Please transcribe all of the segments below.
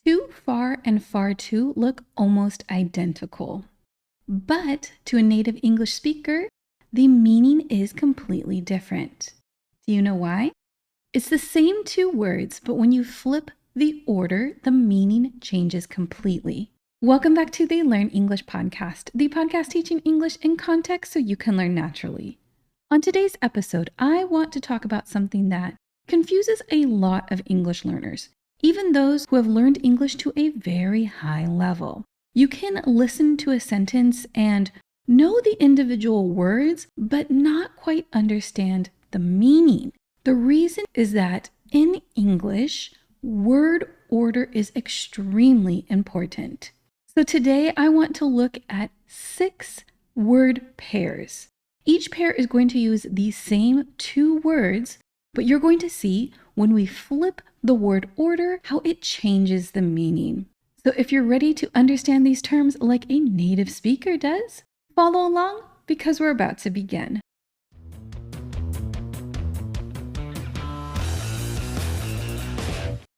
Too far and far too look almost identical. But to a native English speaker, the meaning is completely different. Do you know why? It's the same two words, but when you flip the order, the meaning changes completely. Welcome back to the Learn English podcast, the podcast teaching English in context so you can learn naturally. On today's episode, I want to talk about something that confuses a lot of English learners, even those who have learned English to a very high level. You can listen to a sentence and know the individual words, but not quite understand the meaning. The reason is that in English, word order is extremely important. So today I want to look at 6 word pairs. Each pair is going to use the same 2 words, but you're going to see when we flip the word order how it changes the meaning. So if you're ready to understand these terms like a native speaker does, follow along because we're about to begin.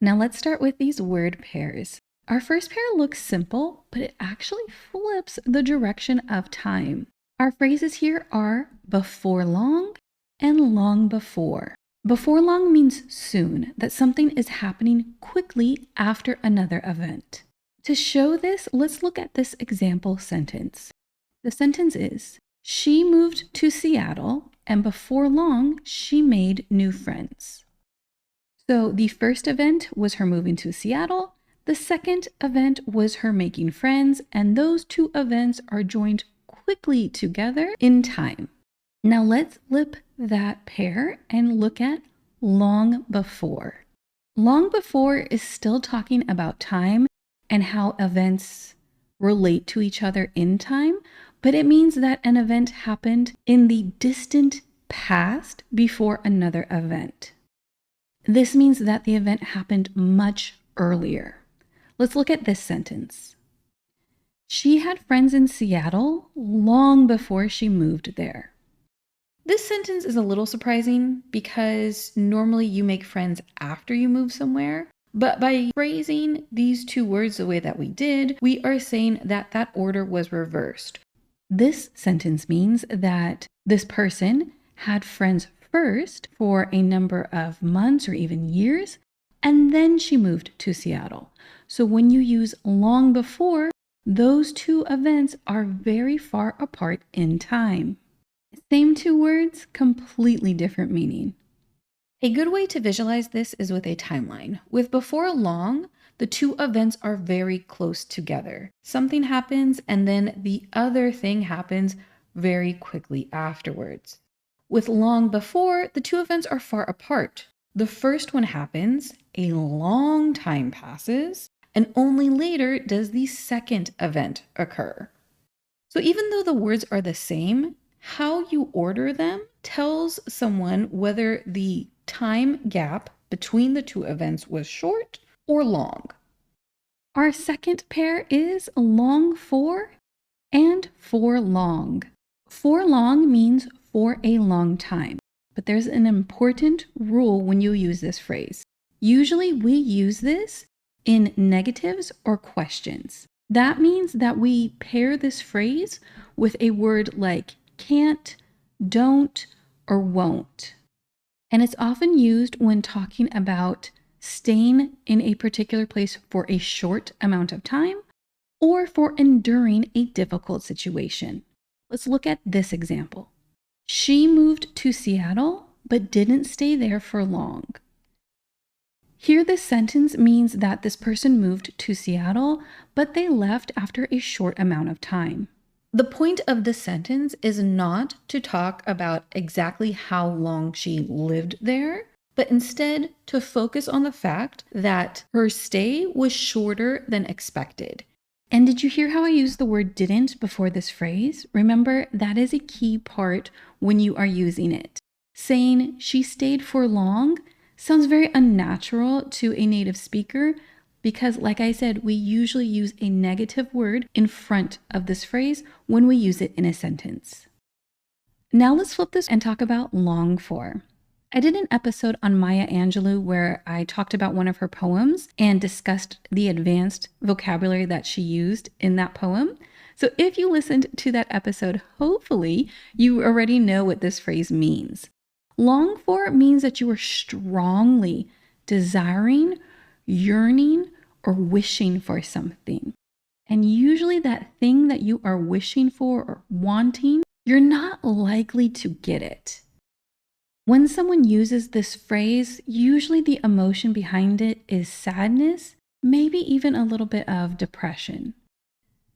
Now let's start with these word pairs. Our first pair looks simple, but it actually flips the direction of time. Our phrases here are before long and long before. Before long means soon, that something is happening quickly after another event. To show this, let's look at this example sentence. The sentence is, she moved to Seattle, and before long, she made new friends. So the first event was her moving to Seattle. The second event was her making friends, and those 2 events are joined quickly together in time. Now let's flip that pair and look at long before. Long before is still talking about time and how events relate to each other in time, but it means that an event happened in the distant past before another event. This means that the event happened much earlier. Let's look at this sentence. She had friends in Seattle long before she moved there. This sentence is a little surprising because normally you make friends after you move somewhere. But by phrasing these 2 words the way that we did, we are saying that that order was reversed. This sentence means that this person had friends first for a number of months or even years, and then she moved to Seattle. So when you use long before, those 2 events are very far apart in time. Same 2 words, completely different meaning. A good way to visualize this is with a timeline. With before long, the 2 events are very close together. Something happens and then the other thing happens very quickly afterwards. With long before, the 2 events are far apart. The first one happens, a long time passes, and only later does the second event occur. So even though the words are the same, how you order them tells someone whether the time gap between the 2 events was short or long. Our second pair is long for and for long. For long means for a long time, but there's an important rule when you use this phrase. Usually we use this in negatives or questions. That means that we pair this phrase with a word like can't, don't, or won't. And it's often used when talking about staying in a particular place for a short amount of time or for enduring a difficult situation. Let's look at this example. She moved to Seattle, but didn't stay there for long. Here, this sentence means that this person moved to Seattle, but they left after a short amount of time. The point of this sentence is not to talk about exactly how long she lived there, but instead to focus on the fact that her stay was shorter than expected. And did you hear how I used the word didn't before this phrase? Remember, that is a key part when you are using it. Saying she stayed for long sounds very unnatural to a native speaker because, like I said, we usually use a negative word in front of this phrase when we use it in a sentence. Now let's flip this and talk about long for. I did an episode on Maya Angelou where I talked about one of her poems and discussed the advanced vocabulary that she used in that poem. So if you listened to that episode, hopefully you already know what this phrase means. Long for means that you are strongly desiring, yearning, or wishing for something. And usually that thing that you are wishing for or wanting, you're not likely to get it. When someone uses this phrase, usually the emotion behind it is sadness, maybe even a little bit of depression.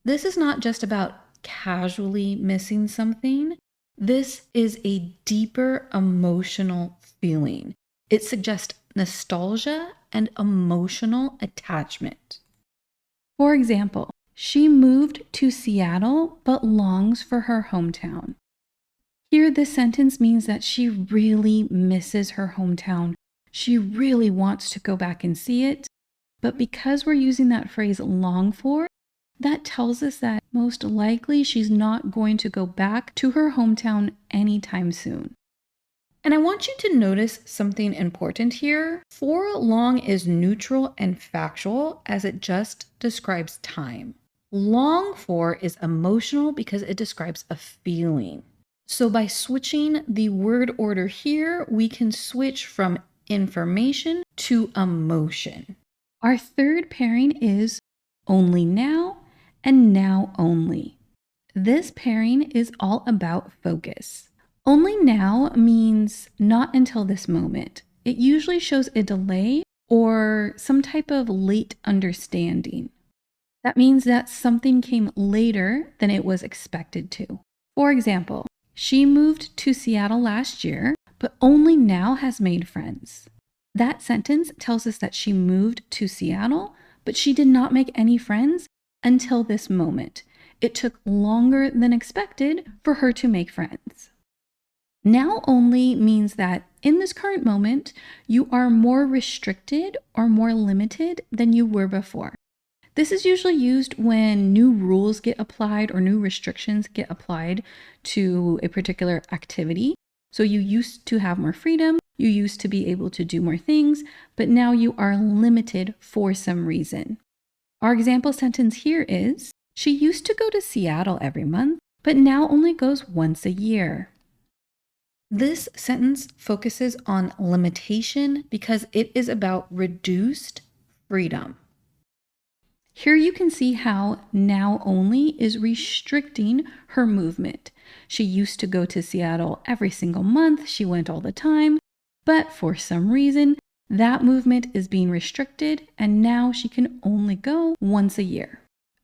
This is not just about casually missing something. This is a deeper emotional feeling. It suggests nostalgia and emotional attachment. For example, she moved to Seattle but longs for her hometown. Here, this sentence means that she really misses her hometown. She really wants to go back and see it. But because we're using that phrase long for, that tells us that most likely she's not going to go back to her hometown anytime soon. And I want you to notice something important here. For long is neutral and factual as it just describes time. Long for is emotional because it describes a feeling. So by switching the word order here, we can switch from information to emotion. Our third pairing is only now and now only. This pairing is all about focus. Only now means not until this moment. It usually shows a delay or some type of late understanding. That means that something came later than it was expected to. For example, she moved to Seattle last year, but only now has made friends. That sentence tells us that she moved to Seattle, but she did not make any friends until this moment. It took longer than expected for her to make friends. Now only means that in this current moment, you are more restricted or more limited than you were before. This is usually used when new rules get applied or new restrictions get applied to a particular activity. So you used to have more freedom, you used to be able to do more things, but now you are limited for some reason. Our example sentence here is, she used to go to Seattle every month, but now only goes once a year. This sentence focuses on limitation because it is about reduced freedom. Here you can see how now only is restricting her movement. She used to go to Seattle every single month. She went all the time, but for some reason, that movement is being restricted and now she can only go once a year.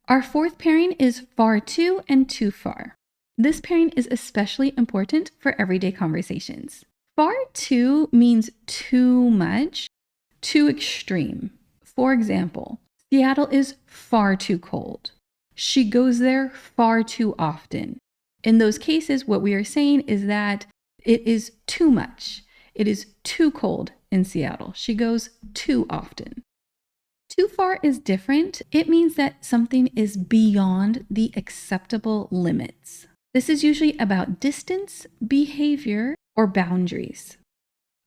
Our fourth pairing is far too and too far. This pairing is especially important for everyday conversations. Far too means too much, too extreme. For example, Seattle is far too cold. She goes there far too often. In those cases, what we are saying is that it is too much. It is too cold in Seattle. She goes too often. Too far is different. It means that something is beyond the acceptable limits. This is usually about distance, behavior, or boundaries.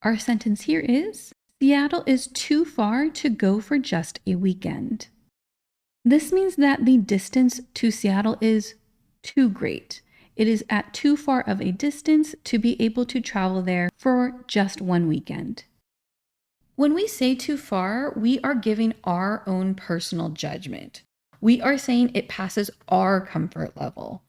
Our sentence here is, Seattle is too far to go for just a weekend. This means that the distance to Seattle is too great. It is at too far of a distance to be able to travel there for just one weekend. When we say too far, we are giving our own personal judgment. We are saying it passes our comfort level.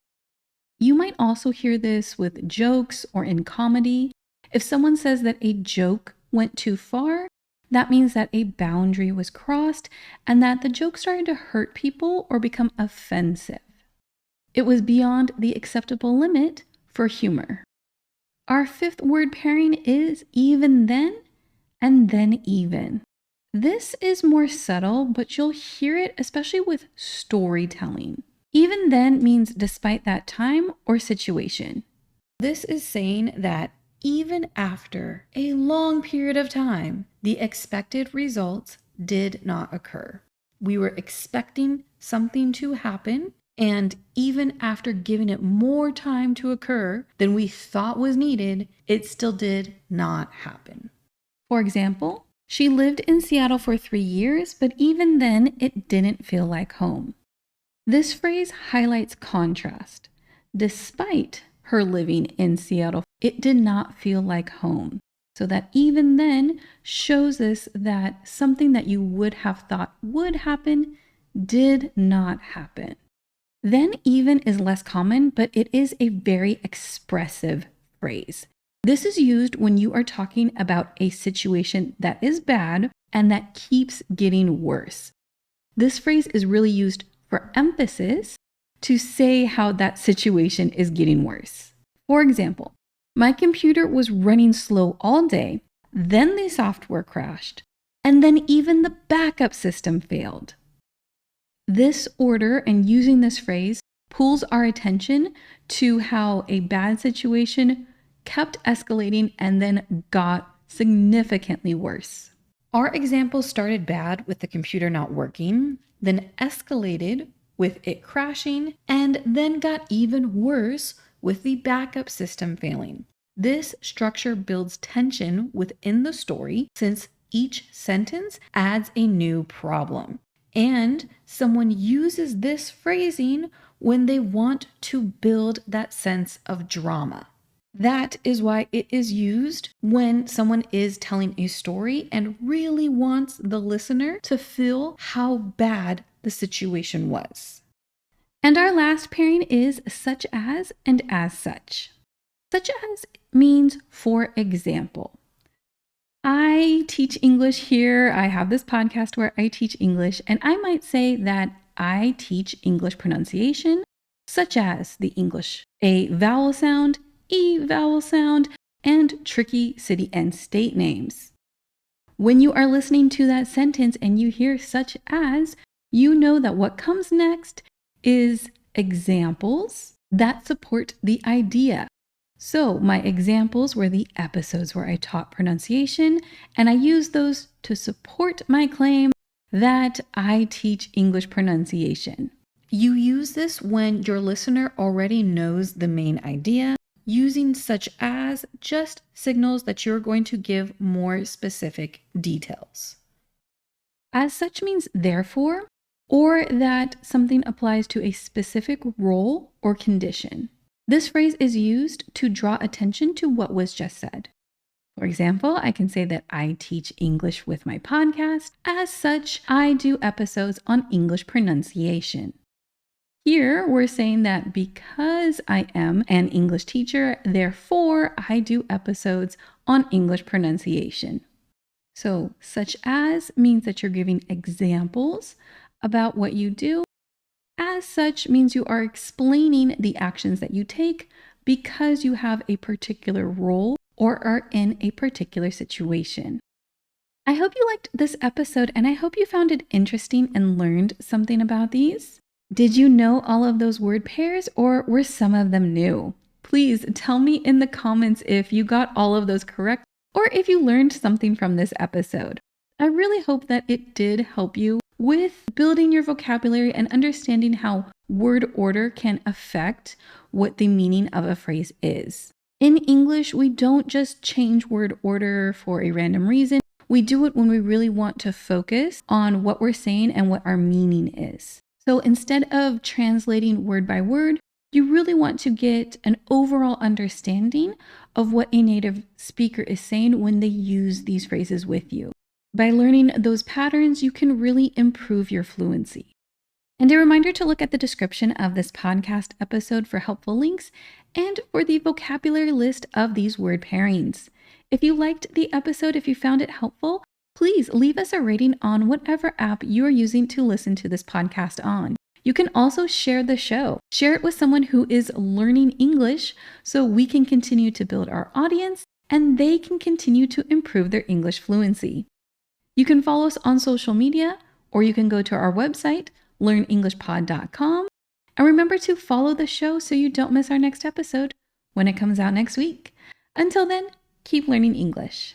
You might also hear this with jokes or in comedy. If someone says that a joke went too far, that means that a boundary was crossed and that the joke started to hurt people or become offensive. It was beyond the acceptable limit for humor. Our fifth word pairing is even then and then even. This is more subtle, but you'll hear it especially with storytelling. Even then means despite that time or situation. This is saying that even after a long period of time, the expected results did not occur. We were expecting something to happen, And even after giving it more time to occur than we thought was needed, it still did not happen. For example, she lived in Seattle for 3 years, but even then, it didn't feel like home. This phrase highlights contrast. Despite her living in Seattle, it did not feel like home. So that even then shows us that something that you would have thought would happen did not happen. Then even is less common, but it is a very expressive phrase. This is used when you are talking about a situation that is bad and that keeps getting worse. This phrase is really used for emphasis to say how that situation is getting worse. For example, my computer was running slow all day, then the software crashed, and then even the backup system failed. This order and using this phrase pulls our attention to how a bad situation kept escalating and then got significantly worse. Our example started bad with the computer not working, then escalated with it crashing, and then got even worse with the backup system failing. This structure builds tension within the story since each sentence adds a new problem. And someone uses this phrasing when they want to build that sense of drama. That is why it is used when someone is telling a story and really wants the listener to feel how bad the situation was. And our last pairing is such as and as such. Such as means for example. I teach English here. I have this podcast where I teach English, and I might say that I teach English pronunciation, such as the English A vowel sound, E vowel sound, and tricky city and state names. When you are listening to that sentence and you hear such as, you know that what comes next is examples that support the idea. So my examples were the episodes where I taught pronunciation, and I used those to support my claim that I teach English pronunciation. You use this when your listener already knows the main idea. Using such as just signals that you're going to give more specific details. As such means therefore, or that something applies to a specific role or condition. This phrase is used to draw attention to what was just said. For example, I can say that I teach English with my podcast. As such, I do episodes on English pronunciation. Here, we're saying that because I am an English teacher, therefore I do episodes on English pronunciation. So, such as means that you're giving examples about what you do. As such means you are explaining the actions that you take because you have a particular role or are in a particular situation. I hope you liked this episode, and I hope you found it interesting and learned something about these. Did you know all of those word pairs, or were some of them new? Please tell me in the comments if you got all of those correct or if you learned something from this episode. I really hope that it did help you with building your vocabulary and understanding how word order can affect what the meaning of a phrase is. In English, we don't just change word order for a random reason. We do it when we really want to focus on what we're saying and what our meaning is. So instead of translating word by word, you really want to get an overall understanding of what a native speaker is saying when they use these phrases with you. By learning those patterns, you can really improve your fluency. And a reminder to look at the description of this podcast episode for helpful links and for the vocabulary list of these word pairings. If you liked the episode, if you found it helpful, please leave us a rating on whatever app you are using to listen to this podcast on. You can also share the show. Share it with someone who is learning English so we can continue to build our audience and they can continue to improve their English fluency. You can follow us on social media, or you can go to our website, learnenglishpod.com. And remember to follow the show so you don't miss our next episode when it comes out next week. Until then, keep learning English.